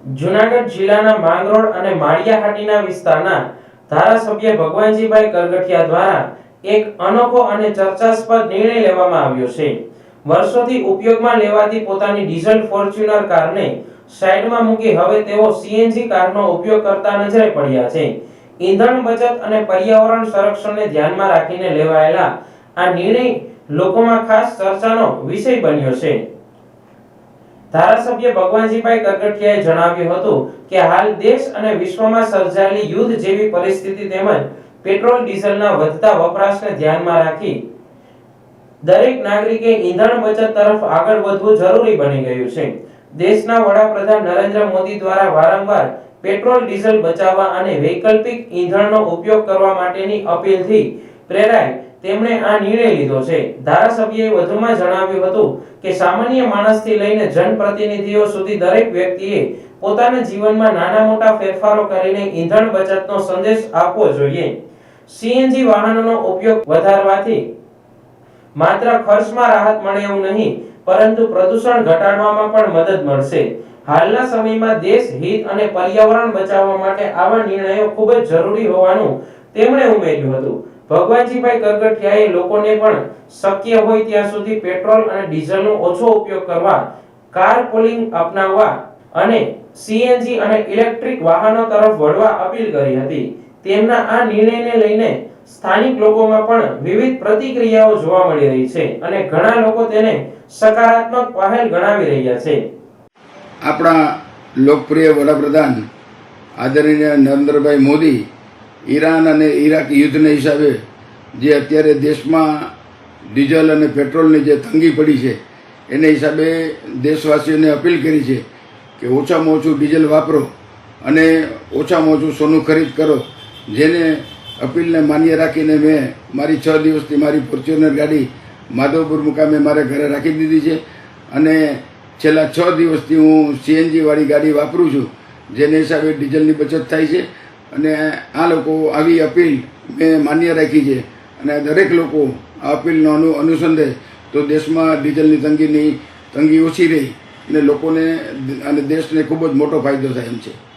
જૂનાગઢ જિલ્લાના માંગરોળ અને માળિયાહાટીના વિસ્તારના ધારાસભ્ય ભગવાનજીભાઈ કરગઠિયા દ્વારા એક અનોખો અને ચર્ચાસ્પદ નિર્ણય લેવામાં આવ્યો છે। વર્ષોથી ઉપયોગમાં લેવાતી પોતાની ડીઝલ ફોર્ચ્યુનર કારને સાઈડમાં મૂકી હવે તેઓ સીએનજી કારનો ઉપયોગ કરતા નજરે પડ્યા છે। ઈંધણ બચત અને પર્યાવરણ સંરક્ષણને ધ્યાનમાં રાખીને લેવાયેલા આ નિર્ણય લોકોમાં ખાસ ચર્ચાનો વિષય બન્યો છે। ધારાસભ્ય ભગવાનજીભાઈ કરગઠિયાએ જણાવ્યું હતું કે હાલ દેશ અને વિશ્વમાં સર્જાયેલી યુદ્ધ જેવી પરિસ્થિતિ તેમજ પેટ્રોલ ડીઝલના વધતા વપરાશને ધ્યાનમાં રાખી દરેક નાગરિકે ઈંધણ બચત તરફ આગળ વધવું જરૂરી બની ગયું છે। દેશના વડાપ્રધાન નરેન્દ્ર મોદી દ્વારા વારંવાર પેટ્રોલ ડીઝલ બચાવવા અને વૈકલ્પિક ઈંધણનો ઉપયોગ કરવા માટેની અપીલથી પ્રેરાઈ તેમણે આ નિર્ણય લીધો છે। ધારાસભ્યએ વધુમાં જણાવ્યું હતું કે સામાન્ય માણસથી લઈને જનપ્રતિનિધિઓ સુધી દરેક વ્યક્તિએ પોતાના જીવનમાં નાના મોટા ફેરફારો કરીને ઈંધણ બચતનો સંદેશ આપવો જોઈએ। સીએનજી વાહનોનો ઉપયોગ વધારવાથી માત્ર ખર્ચમાં રાહત મળે એવું નહીં પરંતુ પ્રદૂષણ ઘટાડવામાં પણ મદદ મળશે। હાલના સમયમાં દેશ હિત અને પર્યાવરણ બચાવવા માટે આવા નિર્ણયો ખૂબ જ જરૂરી હોવાનું તેમણે ઉમેર્યું હતું। ભગવાનજીભાઈ કરગઠિયાએ લોકોને પણ શક્ય હોય ત્યાં સુધી પેટ્રોલ અને ડીઝલનો ઓછો ઉપયોગ કરવા, કારપૂલિંગ અપનાવવા અને સીએનજી અને ઇલેક્ટ્રિક વાહનો તરફ વળવા અપીલ કરી હતી। તેમના આ નિર્ણયને લઈને સ્થાનિક લોકોમાં પણ વિવિધ પ્રતિક્રિયાઓ જોવા મળી રહી છે અને ઘણા લોકો તેને સકારાત્મક પહેલ ગણાવી રહ્યા છે। આપણા લોકપ્રિય વડાપ્રધાન આદરણીય નરેન્દ્રભાઈ મોદી ઈરાન અને ઈરાક યુદ્ધના હિસાબે જે અત્યારે દેશમાં ડીઝલ અને પેટ્રોલની જે તંગી પડી છે એને હિસાબે દેશવાસીઓને અપીલ કરી છે કે ઓછામાં ઓછું ડીઝલ વાપરો અને ઓછામાં ઓછું સોનું ખરીદ કરો। જેને અપીલને માન્ય રાખીને મેં મારી 6 દિવસથી મારી ફોર્ચ્યુનર ગાડી માધવપુર મુકામે મારે ઘરે રાખી દીધી છે અને છેલ્લા 6 દિવસથી હું સીએનજી વાળી ગાડી વાપરું છું, જેને હિસાબે ડીઝલની બચત થાય છે અને આ લોકો આવી અપીલ મેં માન્ય રાખી છે અને દરેક લોકો આ અપીલનો અનુસંધે તો દેશમાં ડીઝલની તંગી ઓછી રહી અને લોકોને અને દેશને ખૂબ જ મોટો ફાયદો થાય એમ છે।